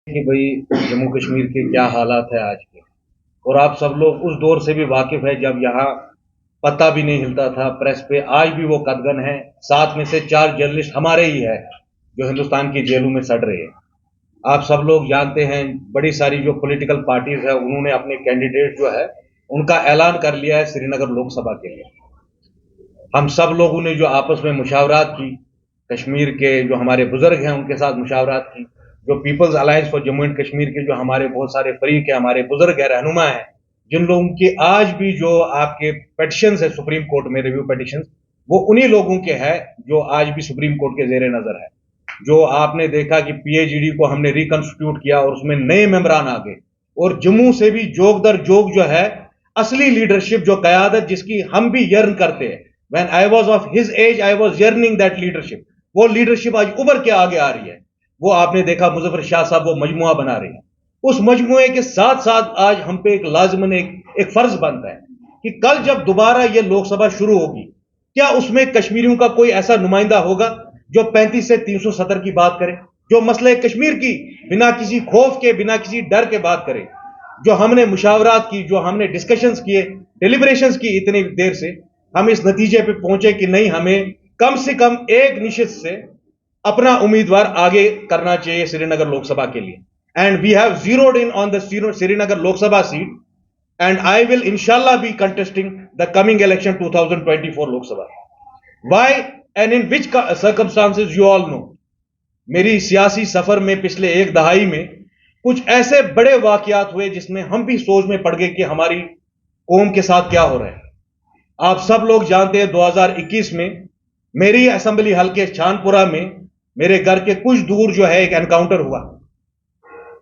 कि भाई जम्मू कश्मीर के क्या हालात है आज के। और आप सब लोग उस दौर से भी वाकिफ है जब यहाँ पता भी नहीं हिलता था प्रेस पे। आज भी वो कदगन है। 7 में से 4 जर्नलिस्ट हमारे ही है जो हिंदुस्तान की जेलों में सड़ रहे हैं। आप सब लोग जानते हैं बड़ी सारी जो पॉलिटिकल पार्टीज है उन्होंने अपने कैंडिडेट जो है उनका ऐलान कर लिया है श्रीनगर लोकसभा के लिए। हम सब लोगों ने जो आपस में मुशावरात की, कश्मीर के जो हमारे बुजुर्ग हैं उनके साथ मुशावरात की, जो peoples alliance for Jammu and Kashmir के जो हमारे बहुत सारे फरीक है, हमारे बुजुर्ग है, रहनुमा है, जिन लोगों के आज भी जो आपके पेटिशन है सुप्रीम कोर्ट में, रिव्यू पेटिशन, वो उन्हीं लोगों के है जो आज भी सुप्रीम कोर्ट के जेर नजर है। जो आपने देखा कि पीएचईडी को हमने रिकंस्टिट्यूट किया और उसमें नए मेंबरान आ गए, और जम्मू से भी जोग दर जोग जो है असली लीडरशिप, जो कयादत जिसकी हम भी यर्न करते हैं। When I was of his age I was yearning that leadership. वो लीडरशिप आज उभर के आगे आ रही है। वो आपने देखा मुजफ्फर शाह साहब वो मजमुआ बना रहे हैं। उस मजमुए के साथ साथ आज हम पे एक लाजमन एक फर्ज बनता है कि कल जब दोबारा ये लोकसभा शुरू होगी, क्या उसमें कश्मीरियों का कोई ऐसा नुमाइंदा होगा जो 35 से 370 की बात करे, जो मसले कश्मीर की बिना किसी खौफ के, बिना किसी डर के बात करे। जो हमने मुशावरात की, जो हमने डिस्कशंस किए, डिलिब्रेशंस की, इतनी देर से हम इस नतीजे पे पहुंचे कि नहीं, हमें कम से कम एक निश्चित से अपना उम्मीदवार आगे करना चाहिए श्रीनगर लोकसभा के लिए। And we have zeroed in on the Srinagar Lok Sabha seat, and I will इंशाल्लाह be contesting the coming election 2024 Lok Sabha. Why and in which circumstances you all know. मेरी सियासी सफर में पिछले एक दहाई में कुछ ऐसे बड़े वाकयात हुए जिसमें हम भी सोच में पड़ गए कि हमारी कौम के साथ क्या हो रहा है। आप सब लोग जानते हैं 2021 में मेरी असेंबली हल्के छानपुरा में मेरे घर के कुछ दूर जो है एक एनकाउंटर हुआ।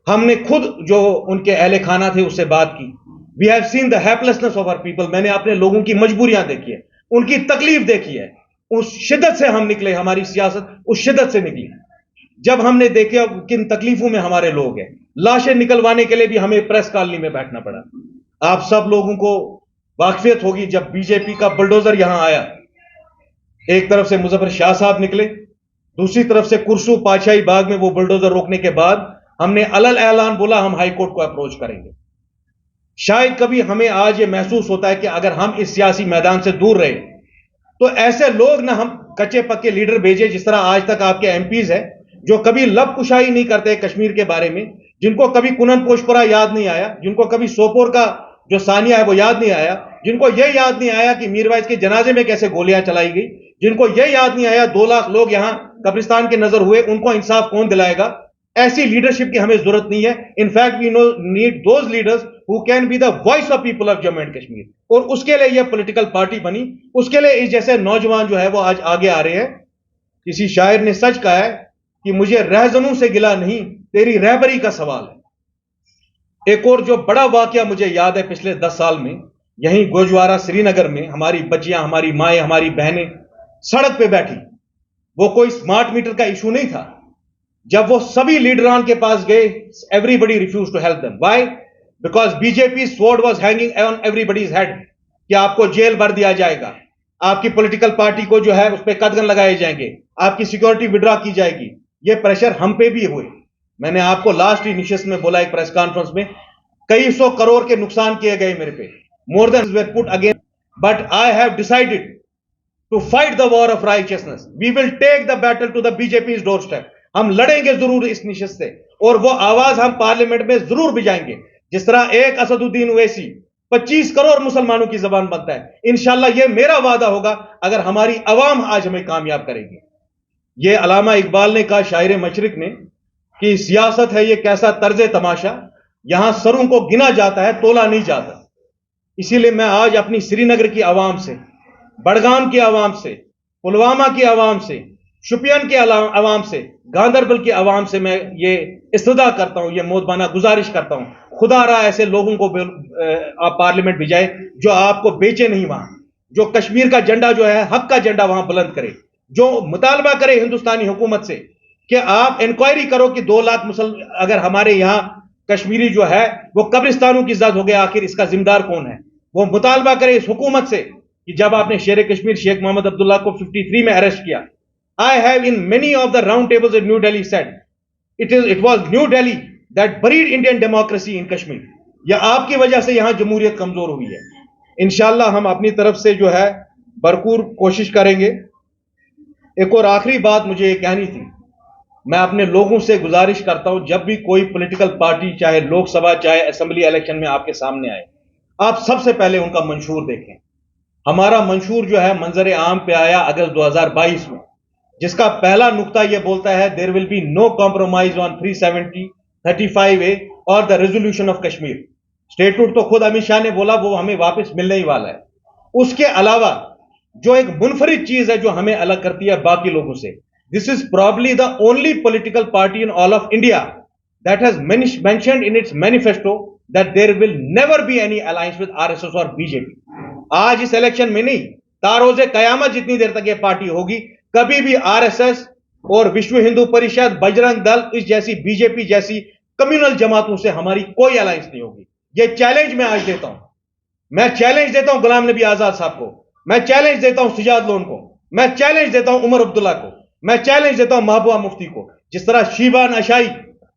हमने खुद जो उनके अहले खाना थे उससे बात की। We have seen the helplessness of our people. मैंने अपने लोगों की मजबूरियां देखी है, उनकी तकलीफ देखी है। उस शिद्दत से हम निकले, हमारी सियासत उस शिद्दत से निकली जब हमने देखे किन तकलीफों में हमारे लोग हैं। लाशें निकलवाने के लिए भी हमें प्रेस कॉलोनी में बैठना पड़ा। आप सब लोगों को वाकफियत होगी जब बीजेपी का बुलडोजर यहां आया, एक तरफ से मुजफ्फर शाह साहब निकले, दूसरी तरफ से कुर्सू पातशाही बाग में वो बुलडोजर रोकने के बाद हमने अलल ऐलान बोला हम हाई कोर्ट को अप्रोच करेंगे। शायद कभी हमें आज ये महसूस होता है कि अगर हम इस सियासी मैदान से दूर रहे तो ऐसे लोग ना हम कच्चे पक्के लीडर भेजे जिस तरह आज तक आपके एमपीज है जो कभी लब कुशाई नहीं करते कश्मीर के बारे में, जिनको कभी कुनन पोशपुरा याद नहीं आया, जिनको कभी सोपोर का जो सानिया है वो याद नहीं आया, जिनको यह याद नहीं आया कि मीरवाइज के जनाजे में कैसे गोलियां चलाई गई, जिनको यह याद नहीं आया 2 लाख लोग यहां कब्रिस्तान के नजर हुए, उनको इंसाफ कौन दिलाएगा। ऐसी लीडरशिप की हमें जरूरत नहीं है। In fact we no need those leaders who can be the voice of people of Jammu and Kashmir. और उसके लिए यह पॉलिटिकल पार्टी बनी, उसके लिए इस जैसे नौजवान जो है वो आज आगे आ रहे हैं। किसी शायर ने सच कहा है कि मुझे रहजनों से गिला नहीं, तेरी रहबरी का सवाल है। एक और जो बड़ा वाकया मुझे याद है पिछले 10 साल में, यहीं गोजवारा श्रीनगर में हमारी बच्चियां, हमारी माएं, हमारी बहनें सड़क पे बैठी। वो कोई स्मार्ट मीटर का इशू नहीं था। जब वो सभी लीडरान के पास गए, everybody refuse to help them. Why? Because BJP sword was hanging on everybody's head कि आपको जेल भर दिया जाएगा, आपकी पॉलिटिकल पार्टी को जो है उस पर कदगन लगाए जाएंगे, आपकी सिक्योरिटी विड्रॉ की जाएगी। ये प्रेशर हम पे भी हुए। मैंने आपको लास्ट इनिशियस में बोला एक प्रेस कॉन्फ्रेंस में, कई 100 करोड़ के नुकसान किए गए मेरे पे, more than were put again, but I have decided to fight the war of righteousness. We will take the battle to the BJP doorstep. हम लड़ेंगे जरूर इस निश्चित से, और वो आवाज हम पार्लियामेंट में जरूर भिजाएंगे। जिस तरह एक असदुद्दीन ओवैसी 25 करोड़ मुसलमानों की जबान बनता है, इंशाल्लाह ये मेरा वादा होगा अगर हमारी अवाम आज हमें कामयाब करेगी। ये अलामा इकबाल ने कहा, शायर मशरिक ने, कि सियासत है ये कैसा तर्ज तमाशा, यहां सरों को गिना जाता है तोला नहीं जाता। इसीलिए मैं आज अपनी श्रीनगर की आवाम से, बड़गाम की आवाम से, पुलवामा की आवाम से, शुपियन के आवाम से, गांधरबल की आवाम से मैं ये इस्तदा करता हूं, ये मोदबाना गुजारिश करता हूं, खुदा रहा ऐसे लोगों को आप पार्लियामेंट भिजाए जो आपको बेचे नहीं वहां, जो कश्मीर का झंडा जो है हक का झंडा वहां बुलंद करे, जो मुतालबा करे हिंदुस्तानी हुकूमत से कि आप इंक्वायरी करो कि 2 लाख अगर हमारे यहां कश्मीरी जो है वो कब्रिस्तानों की जद हो गया, आखिर इसका जिम्मेदार कौन है। वो मुतालबा करे इस हुकूमत से कि जब आपने शेर कश्मीर शेख मोहम्मद अब्दुल्ला को 53 में अरेस्ट किया, I have in many of the round tables in New Delhi said, it was New Delhi that buried Indian democracy in Kashmir. या आपकी वजह से यहां जमहूरियत कमजोर हुई है। इंशाल्लाह हम अपनी तरफ से जो है भरपूर कोशिश करेंगे। एक और आखिरी बात मुझे ये कहनी थी, मैं अपने लोगों से गुजारिश करता हूं, जब भी कोई पॉलिटिकल पार्टी चाहे लोकसभा चाहे असेंबली इलेक्शन में आपके सामने आए, आप सबसे पहले उनका मंशूर देखें। हमारा मंशूर जो है मंजर आम पे आया अगस्त 2022 में, जिसका पहला नुक्ता यह बोलता है there will be no compromise on 370, 35A और द रेजोल्यूशन ऑफ कश्मीर। स्टेटूट तो खुद अमित शाह ने बोला वो हमें वापस मिलने ही वाला है। उसके अलावा जो एक मुनफरिद चीज है जो हमें अलग करती है बाकी लोगों से, this is probably the only political party in all of India that has mentioned in its manifesto that there will never be any alliance with RSS और बीजेपी। आज इस इलेक्शन में नहीं, तारोज़े कयामत जितनी देर तक ये पार्टी होगी, कभी भी आरएसएस और विश्व हिंदू परिषद, बजरंग दल, इस जैसी बीजेपी जैसी कम्युनल जमातों से हमारी कोई अलायंस नहीं होगी। ये चैलेंज मैं आज देता हूं। मैं चैलेंज देता हूं गुलाम नबी आजाद साहब को, मैं चैलेंज देता हूं सिजाद लोन को, मैं चैलेंज देता हूं उमर अब्दुल्ला को, मैं चैलेंज देता हूं महबूबा मुफ्ती को। जिस तरह शीबान अशाई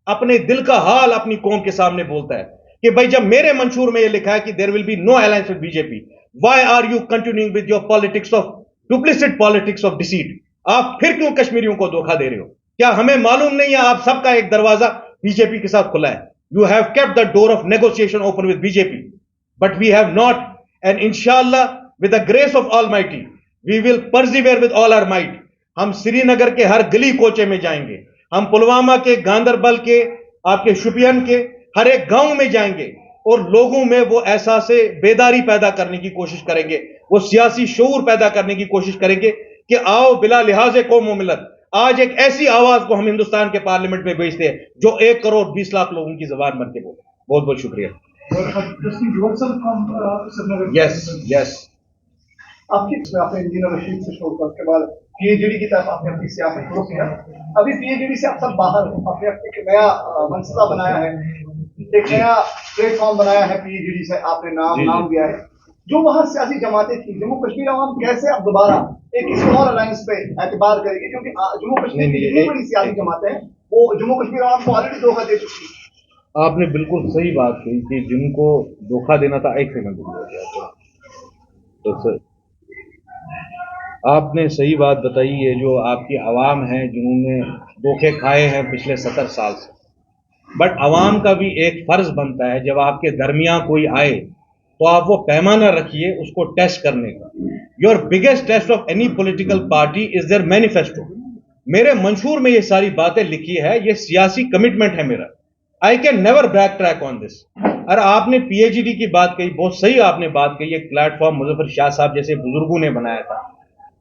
अपने दिल का हाल अपनी कौम के सामने बोलता है कि भाई जब मेरे मंशूर में यह लिखा है कि there will be no alliance with BJP, why are you continuing with your politics of duplicity politics of deceit? आप फिर क्यों कश्मीरियों को धोखा दे रहे हो? क्या हमें मालूम नहीं है आप सबका एक दरवाजा बीजेपी के साथ खुला है? You have kept the door of negotiation open with BJP, but we have not. And inshallah, with the grace of Almighty, we will persevere with all our might. हम श्रीनगर के हर गली कोचे में जाएंगे, हम पुलवामा के, गांदरबल के, आपके शुपियन के हर एक गांव में जाएंगे और लोगों में वो एहसास बेदारी पैदा करने की कोशिश करेंगे, वो सियासी शऊर पैदा करने की कोशिश करेंगे कि आओ बिला लिहाजे कौम व मिल्लत, आज एक ऐसी आवाज को हम हिंदुस्तान के पार्लियामेंट में भेजते हैं जो 1 करोड़ 20 लाख लोगों की जबान बन के बोले। बहुत बहुत शुक्रिया। यस यस आपकी आपने इंजीनियर रशीद से शुरू कर उसके बाद पीएचडी की तरफ आपने अपनी सियासत शुरू किया। अभी पीएचडी से आप सब बाहर हो, आपने एक नया मनसला बनाया है, एक नया प्लेटफॉर्म बनाया है, पीएचडी से आपने नाम दिया है। जो वहां सियासी जमातें थी, जम्मू कश्मीर अवाम कैसे अब दोबारा एक स्मॉल अलायंस पे एतबार करेगी? क्योंकि जम्मू कश्मीर की जितनी बड़ी सियासी जमातें हैं वो जम्मू कश्मीर अवाम को ऑलरेडी धोखा दे चुकी है। आपने बिल्कुल सही बात कही कि जिनको धोखा देना था एक सेकंड हो गया। तो सर आपने सही बात बताई है, जो आपकी आवाम है जिन्होंने धोखे खाए हैं पिछले 70 साल से, बट आवाम का भी एक फर्ज बनता है जब आपके दरमियान कोई आए तो आप वो पैमाना रखिए उसको टेस्ट करने का। Your biggest test of any political party is their manifesto. मेरे मंशूर में ये सारी बातें लिखी है, ये सियासी कमिटमेंट है मेरा। I can never back track on this. और आपने पीएचडी की बात कही, बहुत सही आपने बात कही। एक प्लेटफॉर्म मुजफ्फर शाह साहब जैसे बुजुर्गों ने बनाया था,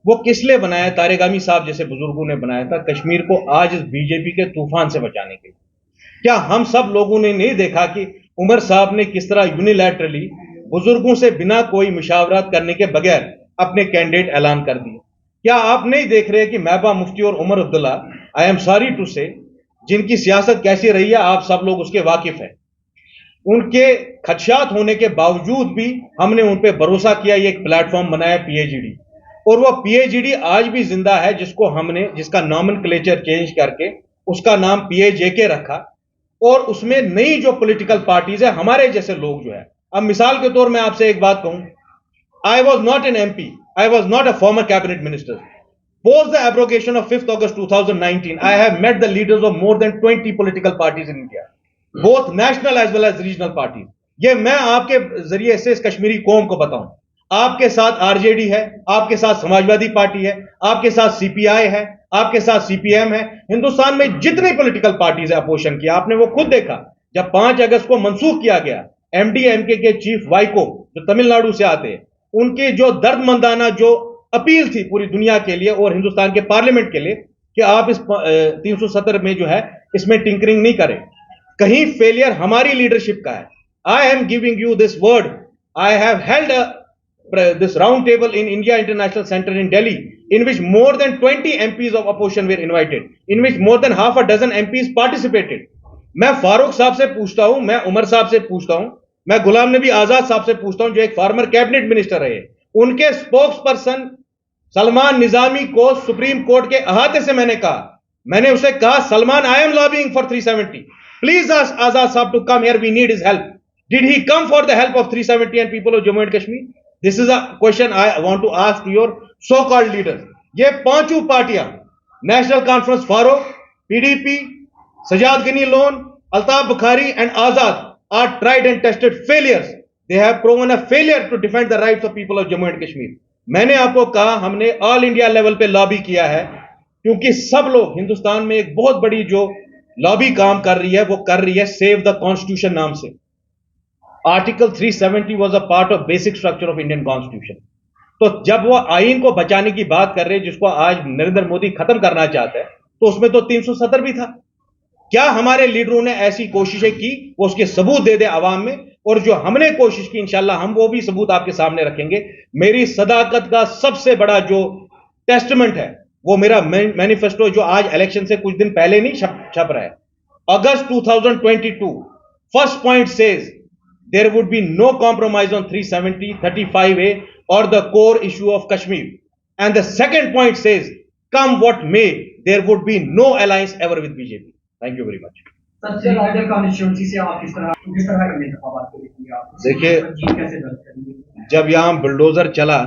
वो किस लिए बनाया? तारिगामी साहब जैसे बुजुर्गों ने बनाया था कश्मीर को आज इस बीजेपी के तूफान से बचाने के लिए। क्या हम सब लोगों ने नहीं देखा कि उमर साहब ने किस तरह यूनिलैटरली बुजुर्गों से बिना कोई मुशावरत करने के बगैर अपने कैंडिडेट ऐलान कर दिए? क्या आप नहीं देख रहे कि महबूबा मुफ्ती और Omar Abdullah, I am sorry to say, जिनकी सियासत कैसी रही है आप सब लोग उसके वाकिफ हैं, उनके खदशात होने के बावजूद भी हमने उन पर भरोसा किया, ये एक प्लेटफॉर्म बनाया पीएचडी, और वो पीएचडी आज भी जिंदा है, जिसका नॉमेनक्लेचर चेंज करके उसका नाम पीएजेके रखा, और उसमें नई जो पॉलिटिकल पार्टीज है, हमारे जैसे लोग जो है। अब मिसाल के तौर में आपसे एक बात कहूं, I was not an MP, I was not a former cabinet minister. Post the abrogation of 5th August 2019, I have met the leaders of more than 20 political parties in India, both national as well as regional parties. ये मैं आपके जरिए से इस कश्मीरी कौम को बताऊं, आपके साथ आरजेडी है, आपके साथ समाजवादी पार्टी है, आपके साथ सीपीआई है, आपके साथ सीपीएम है। हिंदुस्तान में जितनी पॉलिटिकल पार्टीज है अपोजिशन की, आपने वो खुद देखा। जब 5 अगस्त को मंसूख किया गया, एमडीएमके के चीफ वाइको जो तमिलनाडु से आते हैं, उनके जो दर्दमंदाना जो अपील थी पूरी दुनिया के लिए और हिंदुस्तान के पार्लियामेंट के लिए कि आप इस 370 में जो है इसमें टिंकरिंग नहीं करें, कहीं फेलियर हमारी लीडरशिप का है। I am giving you this word, I have held this round table in India International Center in Delhi, in which more than 20 MPs of opposition were invited, in which more than half a dozen MPs participated. मैं फारूक साहब से पूछता हूं, मैं उमर साहब से पूछता हूं, मैं गुलाम नबी आजाद साहब से पूछता हूं जो एक फॉर्मर कैबिनेट मिनिस्टर रहे, उनके स्पोक्स पर्सन सलमान निजामी को सुप्रीम कोर्ट के अहाते से मैंने उसे कहा, Salman, I am lobbying for 370, Please ask Azad Saab to come here. We need his help. Did he come for the help of 370 and people of Jammu and Kashmir? This is a question I want to ask to your so-called leaders. ये पांचों पार्टियां, National Conference Farooq, PDP, Sajad Gani Lone, Altaf Bukhari and Azad are tried and tested failures. They have proven a failure to defend the rights of people of Jammu and Kashmir. मैंने आपको कहा हमने all India level पे lobby किया है, क्योंकि सब लोग हिंदुस्तान में एक बहुत बड़ी जो लॉबी काम कर रही है वो कर रही है सेव द कॉन्स्टिट्यूशन नाम से. Article 370 was a part of basic structure of Indian constitution. तो जब वो आइन को बचाने की बात कर रहे हैं जिसको आज नरेंद्र मोदी खत्म करना चाहता है, तो उसमें तो 370 भी था. क्या हमारे लीडरों ने ऐसी कोशिशें की, वो उसके सबूत दे दे आवाम में, और जो हमने कोशिश की इंशाल्लाह हम वो भी सबूत आपके सामने रखेंगे. मेरी सदाकत का सबसे बड़ा जो टेस्टमेंट है वो मेरा मैनिफेस्टो जो आज इलेक्शन से कुछ दिन पहले नहीं छप रहा है. अगस्त 2022 first point says there would be no compromise on 370, 35A or the core issue of Kashmir. And the second point says, come what may, there would be no alliance ever with BJP. Thank you very much. सबसे राज्य constituency से आप किस तरह करने की बात करेंगे आप? देखिए, जीत कैसे दर्ज करेंगे? जब यहाँ बुलडोजर चला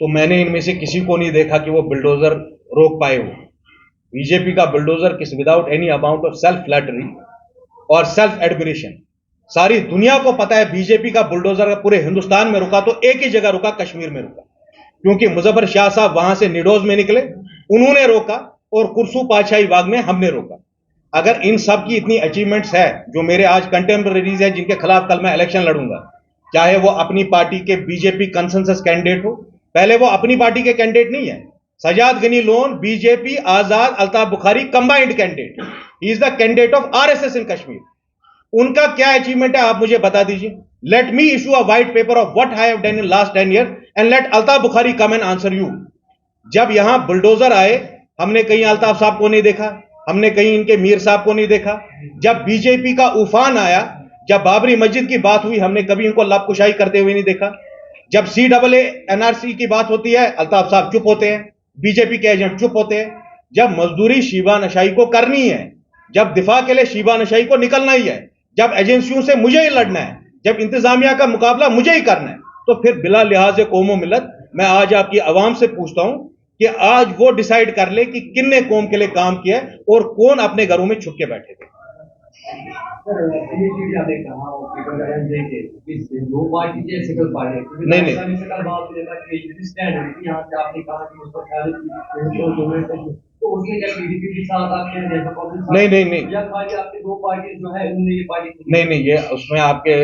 तो मैंने इनमें से किसी को नहीं देखा कि वो बुलडोजर रोक पाए हो. बीजेपी का बुलडोजर किस without any amount of self flattery और सेल्फ एडमिरेशन, सारी दुनिया को पता है बीजेपी का बुलडोजर पूरे हिंदुस्तान में रुका तो एक ही जगह रुका, कश्मीर में रुका, क्योंकि मुजफ्फर शाह साहब वहां से निडोज में निकले, उन्होंने रोका, और कुर्सू पातशाही बाग में हमने रोका. अगर इन सब की इतनी अचीवमेंट्स है जो मेरे आज कंटेम्पररीज है जिनके खिलाफ कल मैं इलेक्शन लड़ूंगा, चाहे वो अपनी पार्टी के बीजेपी कंसेंसस कैंडिडेट हो, पहले वो अपनी पार्टी के कैंडिडेट नहीं है, Sajad Gani Lone, BJP, Azad, Altaf Bukhari combined candidate, he is the candidate of RSS in Kashmir. उनका क्या अचीवमेंट है आप मुझे बता दीजिए. Let me issue a white paper of what I have done in last 10 year and let Altaf Bukhari come and answer you. जब यहां bulldozer आए हमने कहीं अल्ताफ साहब को नहीं देखा, हमने कहीं इनके मीर साहब को नहीं देखा. जब बीजेपी का उफान आया, जब बाबरी मस्जिद की बात हुई, हमने कभी इनको लाभकुशाई करते हुए नहीं देखा. जब CAA NRC की बात होती है अल्ताफ साहब चुप होते हैं, बीजेपी के एजेंट चुप होते हैं. जब मजदूरी शीबा नशाई को करनी है, जब दिफा के लिए शीबा नशाई को निकलना ही है, जब एजेंसियों से मुझे ही लड़ना है, जब इंतजामिया का मुकाबला मुझे ही करना है, तो फिर बिला लिहाज कौमो मिलत मैं आज आपकी आवाम से पूछता हूं कि आज वो डिसाइड कर ले कि किन्ने कौम के लिए काम किया है और कौन अपने घरों में छुप के बैठे थे. नहीं, या खाली आपके दो पार्टी जो है उन्होंने ये पार्टी नहीं, ये उसमें आपके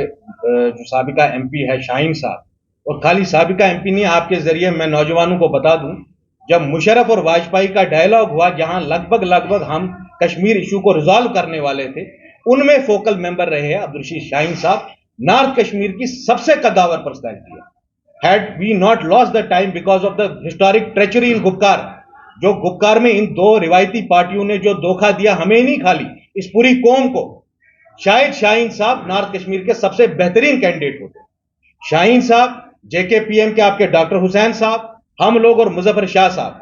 जो साबिका MP है शाहीन साहब, और खाली साबिका MP नहीं, आपके जरिए मैं नौजवानों को बता दूं, जब मुशर्रफ और वाजपेयी का डायलॉग हुआ जहां लगभग हम कश्मीर इशू को रिजॉल्व करने वाले थे, उनमें फोकल मेंबर रहे हैं अब्दुल रशीद शाहीन साहब, नॉर्थ कश्मीर की सबसे कद्दावर पर्सनैलिटी है. Had we not lost the time because of the historic treachery in Gupkar, जो गुपकार में इन दो रिवायती पार्टियों ने जो धोखा दिया हमें नहीं, खाली इस पूरी कौम को, शायद शाहीन साहब नॉर्थ कश्मीर के सबसे बेहतरीन कैंडिडेट होते. शाहीन साहब, JKPM के आपके डॉक्टर हुसैन साहब, हम लोग और मुजफ्फर शाह साहब,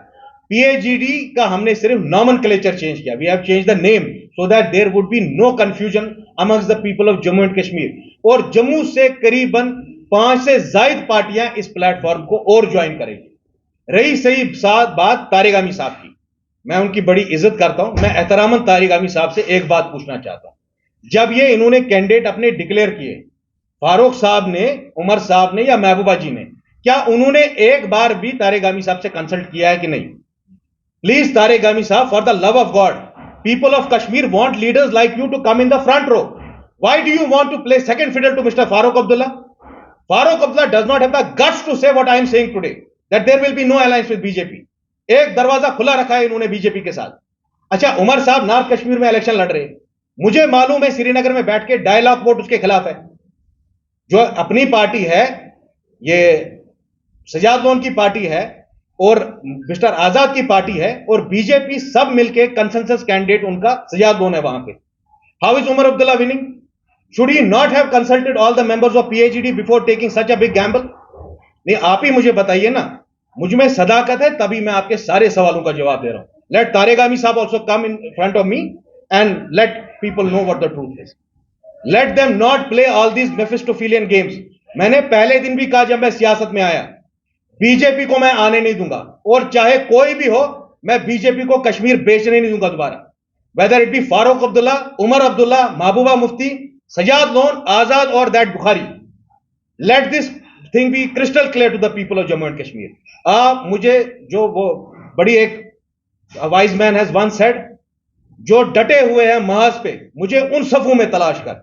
PAGD का हमने सिर्फ नॉमेनक्लेचर चेंज किया. We have change the name so that there would be no confusion amongst the people of Jammu and Kashmir. और जम्मू से करीबन 5 से ज्यादा पार्टियां इस प्लेटफॉर्म को और ज्वाइन करेगी. रही सही बात तारिगामी साहब की, मैं उनकी बड़ी इज्जत करता हूं, मैं एहतरामन तारिगामी साहब से एक बात पूछना चाहता हूं. जब ये इन्होंने कैंडिडेट अपने डिक्लेयर किए, फारूक साहब ने, उमर साहब ने या महबूबा जी ने, क्या उन्होंने एक बार भी तारिगामी साहब से कंसल्ट किया है कि नहीं? प्लीज तारिगामी साहब, for the love of God, people of Kashmir want leaders like you to come in the front row. Why do you want to play second fiddle to mister Farooq Abdullah? Farooq Abdullah does not have the guts to say what I am saying today, that there will be no alliance with BJP. एक दरवाजा खुला रखा है इन्होंने BJP के साथ. अच्छा, उमर साहब नॉर्थ कश्मीर में इलेक्शन लड़ रहे, मुझे मालूम है श्रीनगर में बैठ के डायलॉग वोट उसके खिलाफ है. जो अपनी पार्टी है, ये सजाद लोन की पार्टी है और मिस्टर आजाद की पार्टी है, और बीजेपी सब मिलके कंसेंसस कैंडिडेट उनका सजाद लोन है वहां पे. How is Omar Abdullah winning? Should he not have consulted all the members of PAGD before taking such a big gamble? नहीं, आप ही मुझे बताइए ना. मुझ में सदाकत है तभी मैं आपके सारे सवालों का जवाब दे रहा हूं. लेट तारिगामी साहब also come in front of me and let people know what the truth is. Let them not play all these Mephistophelian games. मैंने पहले दिन भी कहा जब मैं सियासत में आया, बीजेपी को मैं आने नहीं दूंगा, और चाहे कोई भी हो, मैं बीजेपी को कश्मीर बेचने नहीं दूंगा दोबारा. Whether it be Farooq Abdullah, Omar Abdullah, Mehbooba Mufti, Sajad Lone, Azad और that Bukhari. Let this thing be crystal clear to the people of Jammu and Kashmir. आप मुझे जो वो बड़ी एक wise man has once said, जो डटे हुए हैं महज पे, मुझे उन सफों में तलाश कर.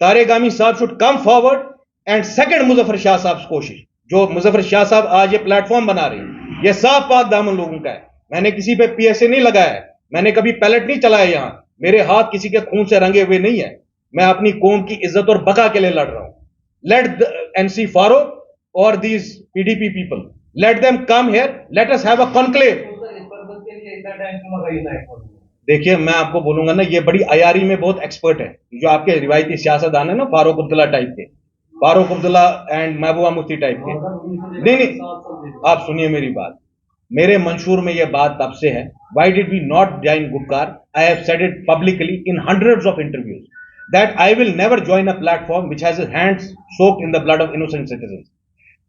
तारेगामी साहब should come forward. And second, Muzaffar Shah साहब कोशिश, जो मुजफ्फर शाह साहब आज ये प्लेटफॉर्म बना रहे हैं, ये साफ पाक दामन लोगों का है. मैंने किसी पे पीएसए नहीं लगाया है, मैंने कभी पैलेट नहीं चलाया, यहां मेरे हाथ किसी के खून से रंगे हुए नहीं है. मैं अपनी कौम की इज्जत और बका के लिए लड़ रहा हूं. लेट एनसी फारूक और these PDP people, let them come here, let us have a conclave. देखिए, मैं आपको बोलूंगा ना, ये बड़ी अयारी में बहुत एक्सपर्ट है, जो आपके रिवायती सियासतदान है ना, फारूक अब्दुल्ला टाइप के, फारूक अब्दुल्ला एंड महबूबा मुफ्ती टाइप के. नहीं, आप सुनिए मेरी बात. मेरे मंशूर में यह बात तब से है. Why did we not join Gupkar? I have said it publicly in hundreds of interviews that I will never join a platform which has his hands soaked in the blood of innocent citizens.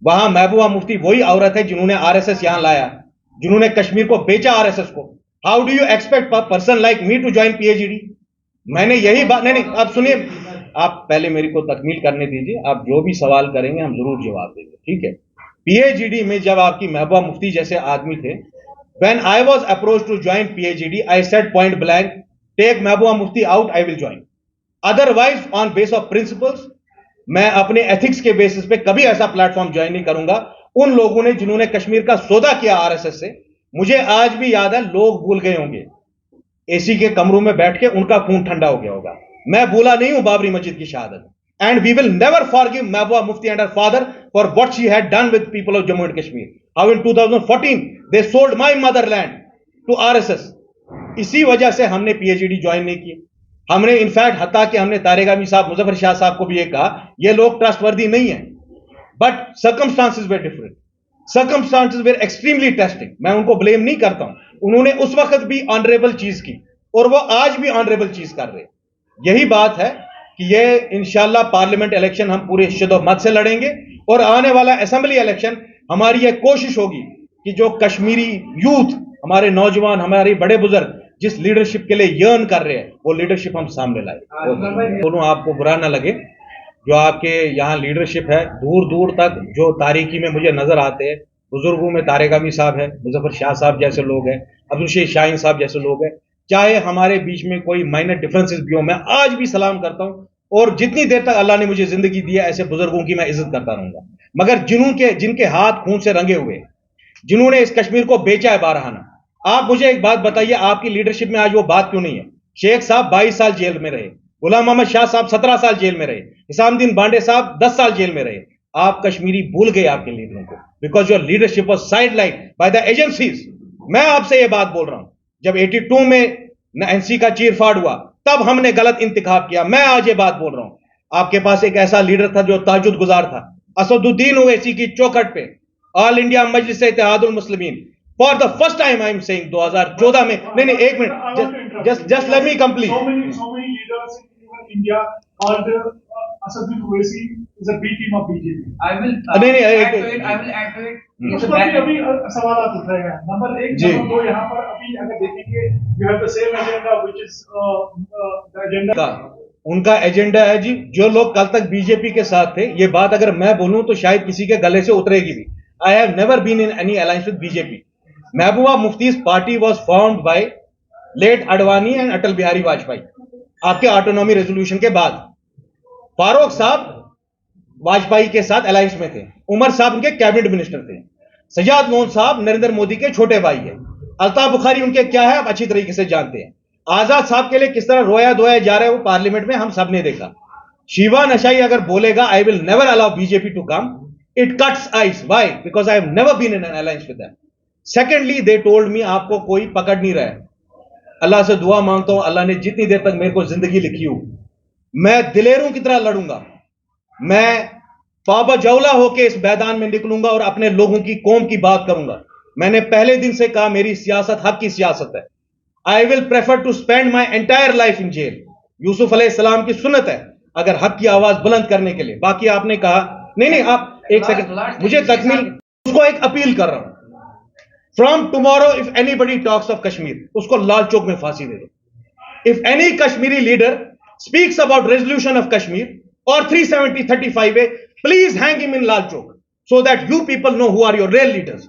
वहां महबूबा मुफ्ती वही औरत है जिन्होंने RSS यहां लाया, जिन्होंने कश्मीर को बेचा आरएसएस को. How do you expect a person like me to join PhD? मैंने यही बात, नहीं, आप सुनिए, आप पहले मेरे को तकमील करने दीजिए. आप जो भी सवाल करेंगे हम जरूर जवाब देंगे, ठीक है? पीएचडी में जब आपकी महबूबा मुफ्ती जैसे आदमी थे, when I was approach to join PhD, I said point blank, take Mehbooba Mufti out, I will join. Otherwise on base of principles, मैं अपने एथिक्स के बेसिस पे कभी ऐसा प्लेटफॉर्म ज्वाइन नहीं करूंगा. उन लोगों ने जिन्होंने कश्मीर का सौदा किया आरएसएस से, मुझे आज भी याद है, लोग भूल गए होंगे, एसी के कमरों में बैठ के उनका खून ठंडा हो गया होगा. मैं भूला नहीं हूं बाबरी मस्जिद की शहादत. And we will never forgive Mehbooba Mufti and her father for what she had done with people of Jammu and Kashmir. How in 2014 they sold my motherland to RSS. इसी वजह से हमने पीएचडी ज्वाइन नहीं की. हमने इनफैक्ट हत्ता कि हमने तारेगामी साहब, मुजफ्फर शाह साहब को भी ये कहा, ये लोग ट्रस्टवर्दी नहीं है. But circumstances were different. Circumstances were extremely testing. मैं उनको ब्लेम नहीं करता हूं. उन्होंने उस वक्त भी ऑनरेबल चीज की और वो आज भी ऑनरेबल चीज कर रहे. यही बात है कि ये इंशाल्लाह पार्लियामेंट इलेक्शन हम पूरे शिद्दत मत से लड़ेंगे, और आने वाला असेंबली इलेक्शन हमारी ये कोशिश होगी कि जो कश्मीरी यूथ, हमारे नौजवान, हमारे बड़े बुजुर्ग जिस लीडरशिप के लिए यर्न कर रहे हैं, वो लीडरशिप हम सामने लाए. दोनों आपको बुरा ना लगे, जो आपके यहाँ लीडरशिप है दूर दूर तक, जो तारीकी में मुझे नजर आते हैं, बुजुर्गों में तारेगामी साहब है, मुजफ्फर शाह साहब जैसे लोग हैं, अब्दुल शेख शाहीन साहब जैसे लोग हैं, चाहे हमारे बीच में कोई माइनर डिफरेंसेस भी हो, मैं आज भी सलाम करता हूं. और जितनी देर तक अल्लाह ने मुझे जिंदगी दी है, ऐसे बुजुर्गों की मैं इज्जत करता रहूंगा. मगर जिनके हाथ खून से रंगे हुए, जिन्होंने इस कश्मीर को बेचा है बारहाना, आप मुझे एक बात बताइए, आपकी लीडरशिप में आज वो बात क्यों नहीं है? शेख साहब 22 साल जेल में रहे, गुलाम मोहम्मद शाह साहब 17 साल जेल में रहे, हिसामुद्दीन बांडे साहब 10 साल जेल में रहे. आप कश्मीरी भूल गए आपके लीडरों को, because your leadership was sideline by the agencies. मैं आपसे ये बात बोल रहा हूं, जब 82 में एनसी का चीरफाड़ हुआ, तब हमने गलत इंतखाब किया. मैं आज ये बात बोल रहा हूं, आपके पास एक ऐसा लीडर था जो तहज्जुद गुजार था. असदुद्दीन ओवैसी की चौखट पे all India Majlis Ittehadul Muslimeen, for the first time I am saying, 2014 में, नहीं, एक minute, just let me complete. So many leaders in India called Asaduddin Owaisi is a B team of BJP. I will नहीं, add to it. I will add to it. उस पर भी अभी सवाल उठ रहे हैं. नंबर 1, नंबर 2, यहाँ पर अभी अगर देखेंगे, you have the same agenda which is the agenda. उनका एजेंडा है जी, जो लोग कल तक बीजेपी के साथ थे, ये बात अगर मैं बोलूं तो शायद किसी के गले से उतरेगी भी. I have never been in any alliance with BJP. Mehbooba Mufti's party was formed by late Advani and Atal Bihari Vajpayee, आपके ऑटोनॉमी रेजोल्यूशन के बाद. फारूक साहब वाजपेयी के साथ अलायंस में थे, उमर साहब उनके कैबिनेट मिनिस्टर थे, सजाद लोन साहब नरेंद्र मोदी के छोटे भाई है, अल्ताफ बुखारी उनके क्या है आप अच्छी तरीके से जानते हैं. आजाद साहब के लिए किस तरह रोया धोया जा रहा है वो पार्लियामेंट में हम सब ने देखा. शिवा नशाई अगर बोलेगा I will never allow BJP to come, it cuts ice. Why? Because I have never been in an alliance with them. Secondly, they told me आपको कोई पकड़ नहीं रहा है. अल्लाह से दुआ मांगता हूं, अल्लाह ने जितनी देर तक मेरे को जिंदगी लिखी हो, मैं दिलेरों की तरह लड़ूंगा. मैं पाबा जौला होके इस मैदान में निकलूंगा और अपने लोगों की, कौम की बात करूंगा. मैंने पहले दिन से कहा, मेरी सियासत हक की सियासत है. I will prefer to spend my entire life in jail. Yusuf अलैहिस्सलाम की सुन्नत है अगर हक की आवाज बुलंद करने के लिए। बाकी आपने कहा नहीं, आप एक सेकंड मुझे तकमील, उसको एक अपील कर रहा हूं, from tomorrow if anybody talks of Kashmir, उसको लाल चौक में फांसी दे दो। If any Kashmiri leader speaks about resolution of Kashmir और 370-35A, please hang him in Lal Chowk so that you people know who are your real leaders.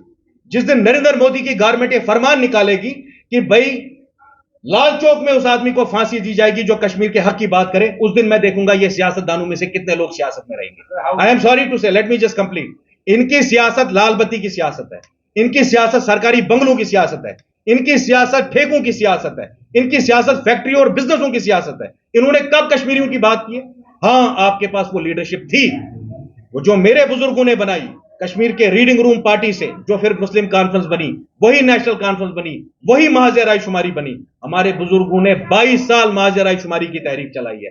जिस दिन नरेंद्र मोदी की गवर्नमेंट ये फरमान निकालेगी कि भाई लाल चौक में उस आदमी को फांसी दी जाएगी जो कश्मीर के हक की बात करे, उस दिन मैं देखूंगा ये सियासतदानों में से कितने लोग सियासत में रहेंगे। आई एम सॉरी टू से, लेट मी जस्ट कंप्लीट। इनकी सियासत लाल बत्ती की सियासत है, इनकी सियासत सरकारी बंगलों की सियासत है, इनकी सियासत ठेकों की सियासत है, इनकी सियासत फैक्ट्री और बिजनेसों की सियासत है। इन्होंने कब कश्मीरियों की बात की है? हां, आपके पास वो लीडरशिप थी, वो जो मेरे बुजुर्गों ने बनाई कश्मीर के रीडिंग रूम पार्टी से, जो फिर मुस्लिम कॉन्फ्रेंस बनी, वही नेशनल कॉन्फ्रेंस बनी, वही महाज राय शुमारी बनी। हमारे बुजुर्गों ने 22 साल महाज राय शुमारी की तहरीक चलाई है।